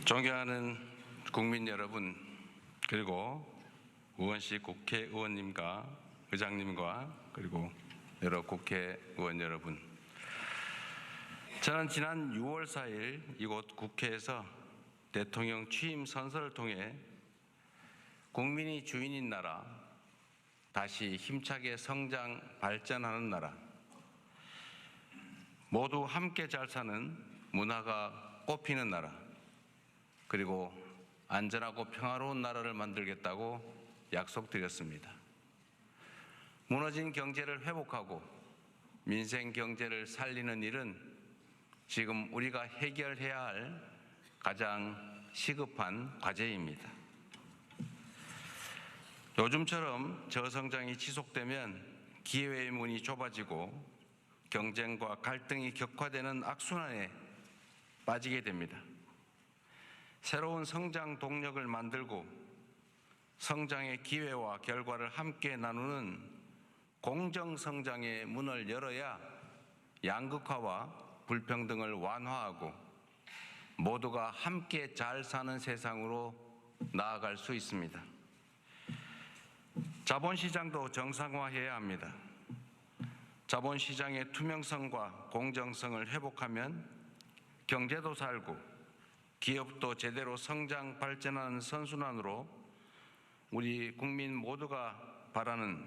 존경하는 국민 여러분, 그리고 우원식 국회의원님과 의장님과 그리고 여러 국회의원 여러분, 저는 지난 6월 4일 이곳 국회에서 대통령 취임 선서를 통해 국민이 주인인 나라, 다시 힘차게 성장 발전하는 나라, 모두 함께 잘 사는 문화가 꽃피는 나라, 그리고 안전하고 평화로운 나라를 만들겠다고 약속드렸습니다. 무너진 경제를 회복하고 민생 경제를 살리는 일은 지금 우리가 해결해야 할 가장 시급한 과제입니다. 요즘처럼 저성장이 지속되면 기회의 문이 좁아지고 경쟁과 갈등이 격화되는 악순환에 빠지게 됩니다. 새로운 성장 동력을 만들고 성장의 기회와 결과를 함께 나누는 공정성장의 문을 열어야 양극화와 불평등을 완화하고 모두가 함께 잘 사는 세상으로 나아갈 수 있습니다. 자본시장도 정상화해야 합니다. 자본시장의 투명성과 공정성을 회복하면 경제도 살고 기업도 제대로 성장 발전하는 선순환으로 우리 국민 모두가 바라는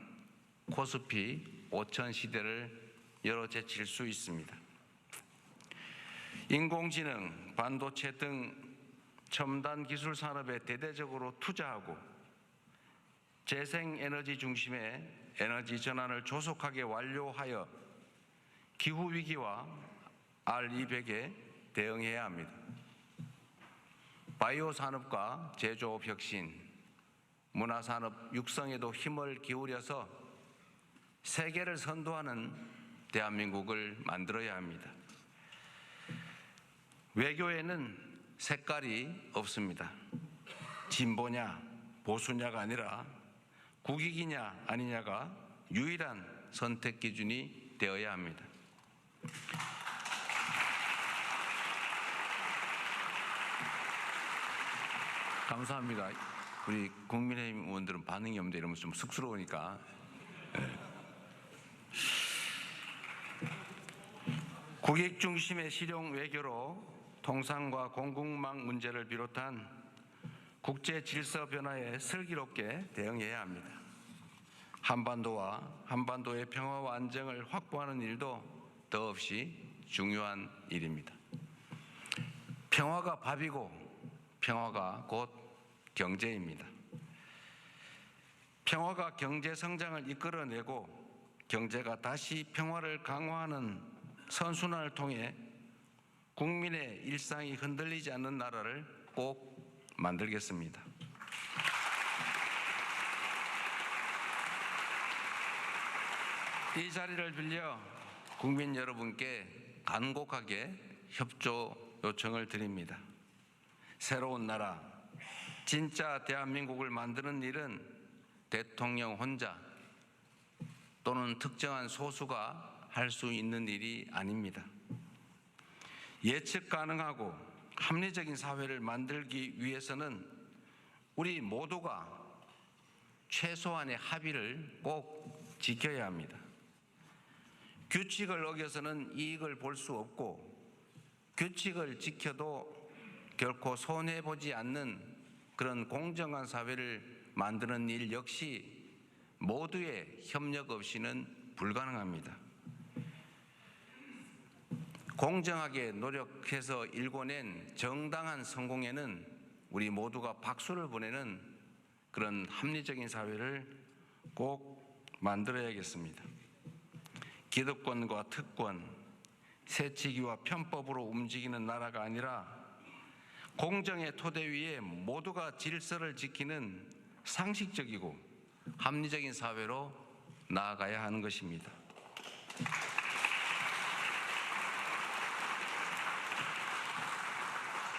코스피 5000 시대를 열어제칠 수 있습니다. 인공지능, 반도체 등 첨단 기술 산업에 대대적으로 투자하고 재생에너지 중심의 에너지 전환을 조속하게 완료하여 기후위기와 R200에 대응해야 합니다. 바이오 산업과 제조업 혁신, 문화산업 육성에도 힘을 기울여서 세계를 선도하는 대한민국을 만들어야 합니다. 외교에는 색깔이 없습니다. 진보냐 보수냐가 아니라 국익이냐 아니냐가 유일한 선택 기준이 되어야 합니다. 감사합니다. 우리 국민의힘 의원들은 반응이 없는데 이러면 좀 쑥스러우니까. 국익 중심의 실용 외교로 통상과 공급망 문제를 비롯한 국제 질서 변화에 슬기롭게 대응해야 합니다. 한반도의 평화와 안정을 확보하는 일도 더없이 중요한 일입니다. 평화가 밥이고 평화가 곧 경제입니다. 평화가 경제 성장을 이끌어내고 경제가 다시 평화를 강화하는 선순환을 통해 국민의 일상이 흔들리지 않는 나라를 꼭 만들겠습니다. 이 자리를 빌려 국민 여러분께 간곡하게 협조 요청을 드립니다. 새로운 나라, 진짜 대한민국을 만드는 일은 대통령 혼자 또는 특정한 소수가 할 수 있는 일이 아닙니다. 예측 가능하고 합리적인 사회를 만들기 위해서는 우리 모두가 최소한의 합의를 꼭 지켜야 합니다. 규칙을 어겨서는 이익을 볼 수 없고 규칙을 지켜도 결코 손해보지 않는 그런 공정한 사회를 만드는 일 역시 모두의 협력 없이는 불가능합니다. 공정하게 노력해서 일궈낸 정당한 성공에는 우리 모두가 박수를 보내는 그런 합리적인 사회를 꼭 만들어야겠습니다. 기득권과 특권, 세치기와 편법으로 움직이는 나라가 아니라 공정의 토대 위에 모두가 질서를 지키는 상식적이고 합리적인 사회로 나아가야 하는 것입니다.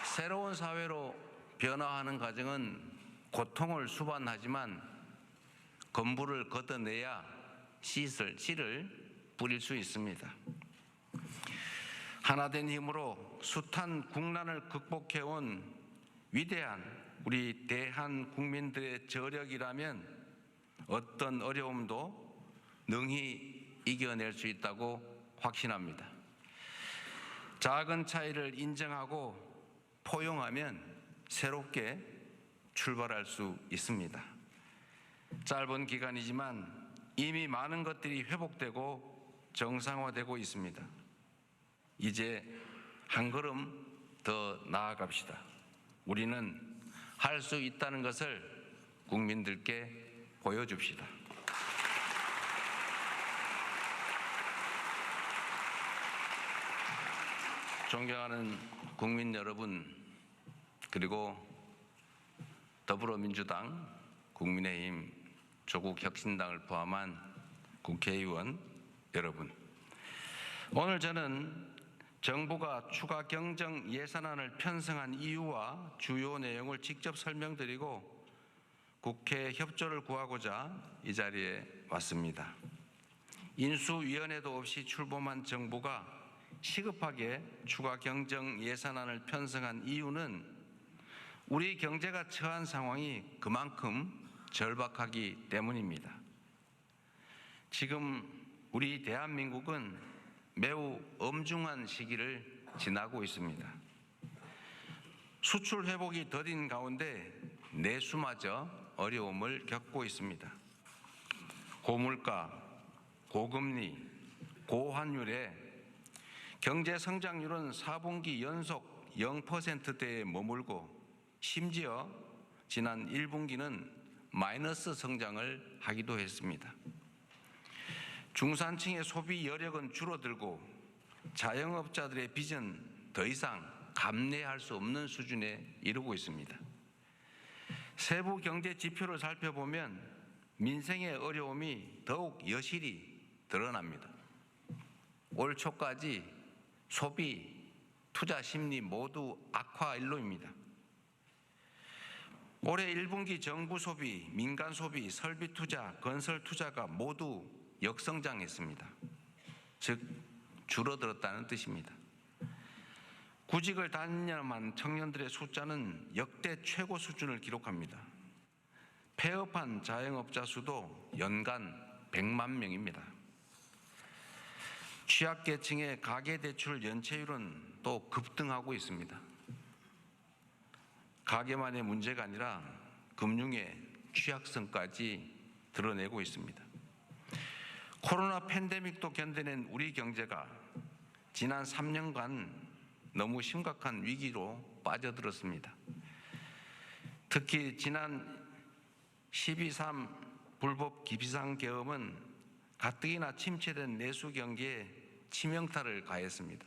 새로운 사회로 변화하는 과정은 고통을 수반하지만 건물을 걷어내야 씨를 뿌릴 수 있습니다. 하나된 힘으로 숱한 국난을 극복해온 위대한 우리 대한 국민들의 저력이라면 어떤 어려움도 능히 이겨낼 수 있다고 확신합니다. 작은 차이를 인정하고 포용하면 새롭게 출발할 수 있습니다. 짧은 기간이지만 이미 많은 것들이 회복되고 정상화되고 있습니다. 이제 한 걸음 더 나아갑시다. 우리는 할 수 있다는 것을 국민들께 보여줍시다. 존경하는 국민 여러분, 그리고 더불어민주당, 국민의힘, 조국혁신당을 포함한 국회의원 여러분, 오늘 저는 정부가 추가 경정 예산안을 편성한 이유와 주요 내용을 직접 설명드리고 국회 협조를 구하고자 이 자리에 왔습니다. 인수위원회도 없이 출범한 정부가 시급하게 추가 경정 예산안을 편성한 이유는 우리 경제가 처한 상황이 그만큼 절박하기 때문입니다. 지금 우리 대한민국은 매우 엄중한 시기를 지나고 있습니다. 수출 회복이 더딘 가운데 내수마저 어려움을 겪고 있습니다. 고물가, 고금리, 고환율에 경제 성장률은 4분기 연속 0%대에 머물고 심지어 지난 1분기는 마이너스 성장을 하기도 했습니다. 중산층의 소비 여력은 줄어들고 자영업자들의 빚은 더 이상 감내할 수 없는 수준에 이르고 있습니다. 세부 경제 지표를 살펴보면 민생의 어려움이 더욱 여실히 드러납니다. 올 초까지 소비, 투자 심리 모두 악화 일로입니다. 올해 1분기 정부 소비, 민간 소비, 설비 투자, 건설 투자가 모두 역성장했습니다. 즉 줄어들었다는 뜻입니다. 구직을 단념한 청년들의 숫자는 역대 최고 수준을 기록합니다. 폐업한 자영업자 수도 연간 100만 명입니다. 취약계층의 가계대출 연체율은 또 급등하고 있습니다. 가계만의 문제가 아니라 금융의 취약성까지 드러내고 있습니다. 코로나 팬데믹도 견뎌낸 우리 경제가 지난 3년간 너무 심각한 위기로 빠져들었습니다. 특히 지난 12.3 불법 비상계엄은 가뜩이나 침체된 내수 경기에 치명타를 가했습니다.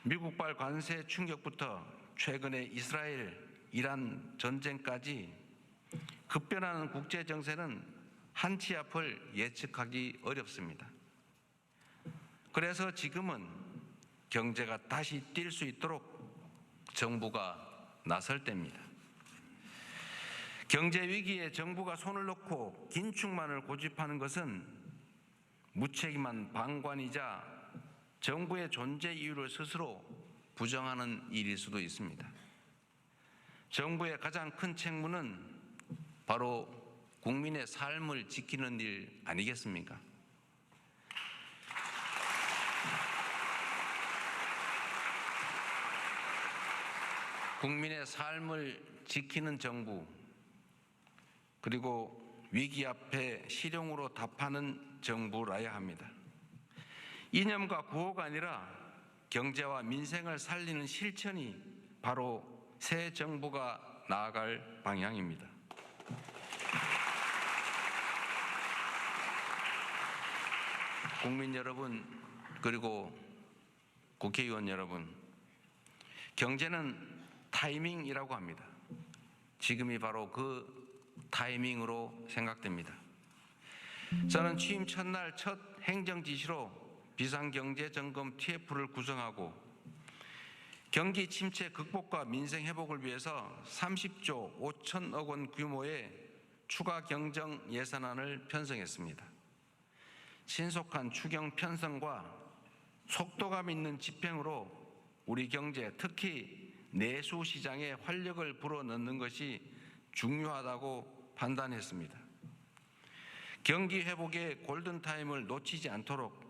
미국발 관세 충격부터 최근의 이스라엘, 이란 전쟁까지 급변하는 국제 정세는 한치 앞을 예측하기 어렵습니다. 그래서 지금은 경제가 다시 뛸 수 있도록 정부가 나설 때입니다. 경제 위기에 정부가 손을 놓고 긴축만을 고집하는 것은 무책임한 방관이자 정부의 존재 이유를 스스로 부정하는 일일 수도 있습니다. 정부의 가장 큰 책무는 바로 국민의 삶을 지키는 일 아니겠습니까? 국민의 삶을 지키는 정부, 그리고 위기 앞에 실용으로 답하는 정부라야 합니다. 이념과 구호가 아니라 경제와 민생을 살리는 실천이 바로 새 정부가 나아갈 방향입니다. 국민 여러분, 그리고 국회의원 여러분, 경제는 타이밍이라고 합니다. 지금이 바로 그 타이밍으로 생각됩니다. 저는 취임 첫날 첫 행정지시로 비상경제점검 TF를 구성하고 경기 침체 극복과 민생 회복을 위해서 30조 5천억 원 규모의 추가 경정 예산안을 편성했습니다. 신속한 추경 편성과 속도감 있는 집행으로 우리 경제, 특히 내수 시장에 활력을 불어넣는 것이 중요하다고 판단했습니다. 경기 회복의 골든타임을 놓치지 않도록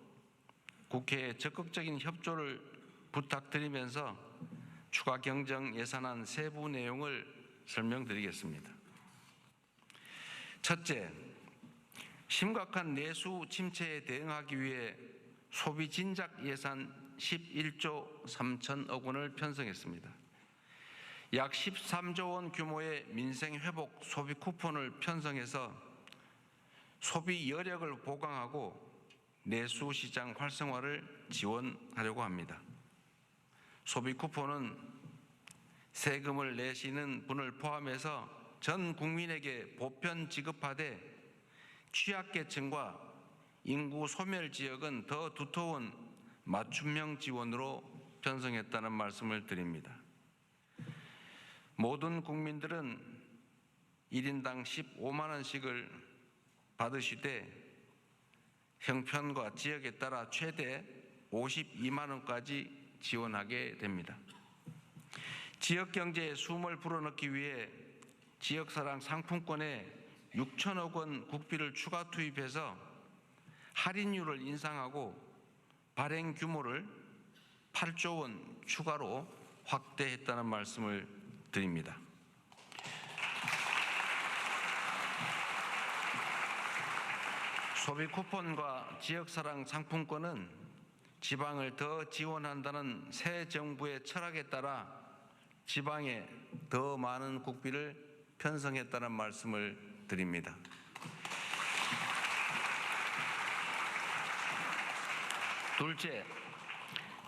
국회에 적극적인 협조를 부탁드리면서 추가 경정 예산안 세부 내용을 설명드리겠습니다. 첫째, 심각한 내수 침체에 대응하기 위해 소비 진작 예산 11조 3천억 원을 편성했습니다. 약 13조 원 규모의 민생 회복 소비 쿠폰을 편성해서 소비 여력을 보강하고 내수 시장 활성화를 지원하려고 합니다. 소비 쿠폰은 세금을 내시는 분을 포함해서 전 국민에게 보편 지급하되 취약계층과 인구 소멸 지역은 더 두터운 맞춤형 지원으로 편성했다는 말씀을 드립니다. 모든 국민들은 1인당 15만 원씩을 받으시되 형편과 지역에 따라 최대 52만 원까지 지원하게 됩니다. 지역 경제에 숨을 불어넣기 위해 지역사랑 상품권에 6천억 원 국비를 추가 투입해서 할인율을 인상하고 발행 규모를 8조 원 추가로 확대했다는 말씀을 드립니다. 소비 쿠폰과 지역사랑 상품권은 지방을 더 지원한다는 새 정부의 철학에 따라 지방에 더 많은 국비를 편성했다는 말씀을 드립니다. 둘째,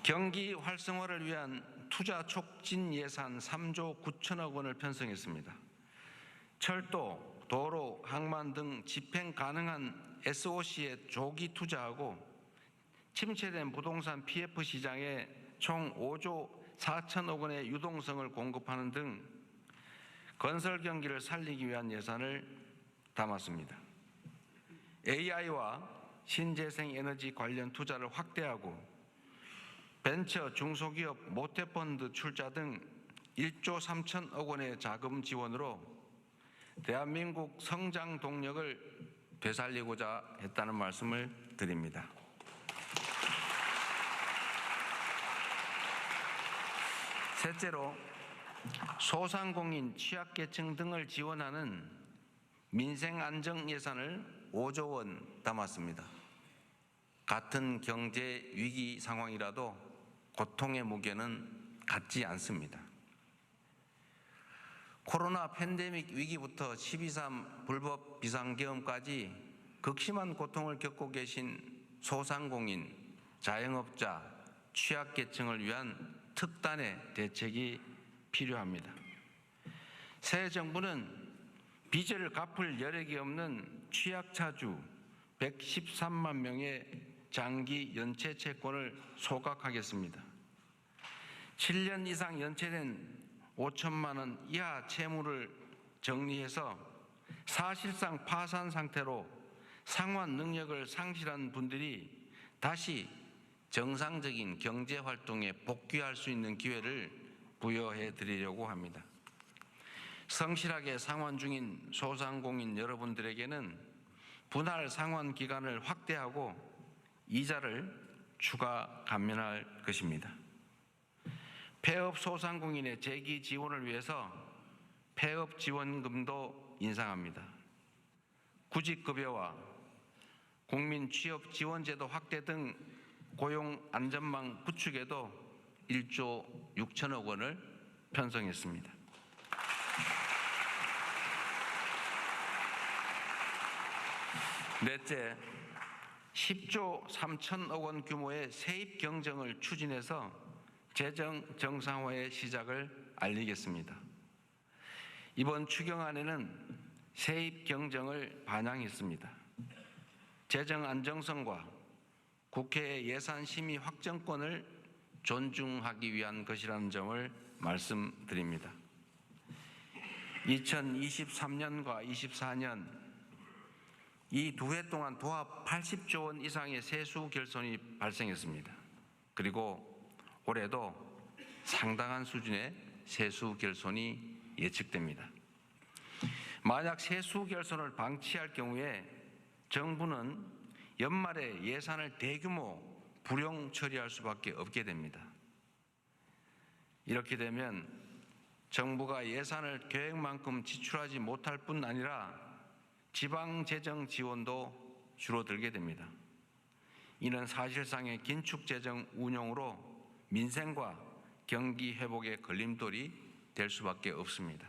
경기 활성화를 위한 투자 촉진 예산 3조 9천억 원을 편성했습니다. 철도, 도로, 항만 등 집행 가능한 SOC에 조기 투자하고 침체된 부동산 PF 시장에 총 5조 4천억 원의 유동성을 공급하는 등 건설 경기를 살리기 위한 예산을 담았습니다. AI와 신재생 에너지 관련 투자를 확대하고 벤처 중소기업 모태펀드 출자 등 1조 3천억 원의 자금 지원으로 대한민국 성장 동력을 되살리고자 했다는 말씀을 드립니다. 셋째로 소상공인, 취약계층 등을 지원하는 민생안정 예산을 5조 원 담았습니다. 같은 경제 위기 상황이라도 고통의 무게는 같지 않습니다. 코로나 팬데믹 위기부터 12.3 불법 비상계엄까지 극심한 고통을 겪고 계신 소상공인, 자영업자, 취약계층을 위한 특단의 대책이 필요합니다. 새 정부는 빚을 갚을 여력이 없는 취약차주 113만 명의 장기 연체 채권을 소각하겠습니다. 7년 이상 연체된 5천만 원 이하 채무를 정리해서 사실상 파산 상태로 상환 능력을 상실한 분들이 다시 정상적인 경제 활동에 복귀할 수 있는 기회를 부여해 드리려고 합니다. 성실하게 상환 중인 소상공인 여러분들에게는 분할 상환 기간을 확대하고 이자를 추가 감면할 것입니다. 폐업 소상공인의 재기 지원을 위해서 폐업 지원금도 인상합니다. 구직급여와 국민 취업 지원제도 확대 등 고용 안전망 구축에도 1조 6천억 원을 편성했습니다. 넷째, 10조 3천억 원 규모의 세입 경정을 추진해서 재정 정상화의 시작을 알리겠습니다. 이번 추경안에는 세입 경정을 반영했습니다. 재정 안정성과 국회의 예산 심의 확정권을 존중하기 위한 것이라는 점을 말씀드립니다. 2023년과 24년 이 두 해 동안 도합 80조 원 이상의 세수 결손이 발생했습니다. 그리고 올해도 상당한 수준의 세수 결손이 예측됩니다. 만약 세수 결손을 방치할 경우에 정부는 연말에 예산을 대규모 불용 처리할 수밖에 없게 됩니다. 이렇게 되면 정부가 예산을 계획만큼 지출하지 못할 뿐 아니라 지방재정 지원도 줄어들게 됩니다. 이는 사실상의 긴축재정 운용으로 민생과 경기 회복의 걸림돌이 될 수밖에 없습니다.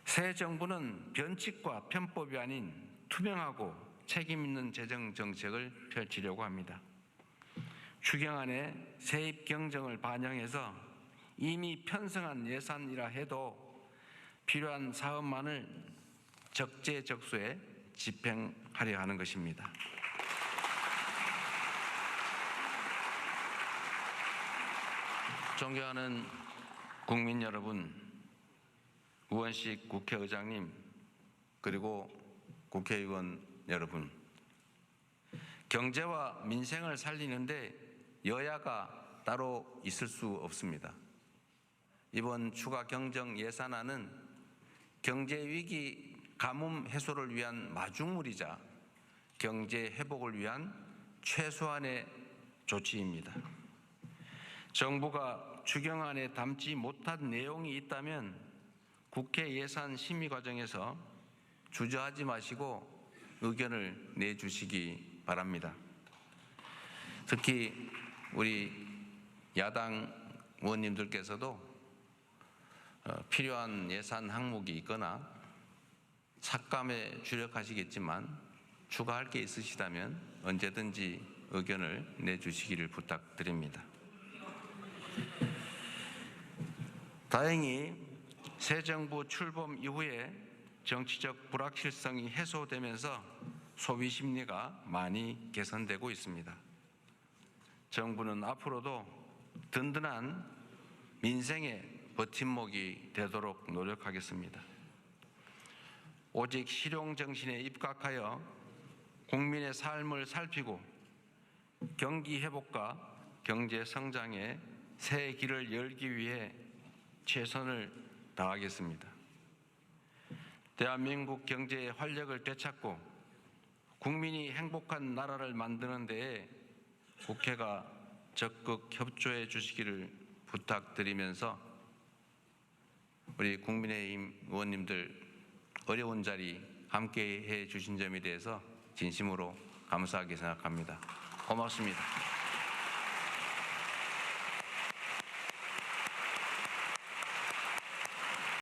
새 정부는 변칙과 편법이 아닌 투명하고 책임 있는 재정 정책을 펼치려고 합니다. 추경안에 세입 경정을 반영해서 이미 편성한 예산이라 해도 필요한 사업만을 적재적소에 집행하려 하는 것입니다. 존경하는 국민 여러분, 우원식 국회의장님, 그리고 국회의원 여러분, 경제와 민생을 살리는데 여야가 따로 있을 수 없습니다. 이번 추가 경정 예산안은 경제 위기 가뭄 해소를 위한 마중물이자 경제 회복을 위한 최소한의 조치입니다. 정부가 추경안에 담지 못한 내용이 있다면 국회 예산 심의 과정에서 주저하지 마시고 의견을 내주시기 바랍니다. 특히 우리 야당 의원님들께서도 필요한 예산 항목이 있거나 삭감에 주력하시겠지만 추가할 게 있으시다면 언제든지 의견을 내주시기를 부탁드립니다. 다행히 새 정부 출범 이후에 정치적 불확실성이 해소되면서 소비 심리가 많이 개선되고 있습니다. 정부는 앞으로도 든든한 민생의 버팀목이 되도록 노력하겠습니다. 오직 실용정신에 입각하여 국민의 삶을 살피고 경기 회복과 경제 성장의 새 길을 열기 위해 최선을 다하겠습니다. 대한민국 경제의 활력을 되찾고 국민이 행복한 나라를 만드는 데에 국회가 적극 협조해 주시기를 부탁드리면서 우리 국민의힘 의원님들 어려운 자리 함께해 주신 점에 대해서 진심으로 감사하게 생각합니다. 고맙습니다.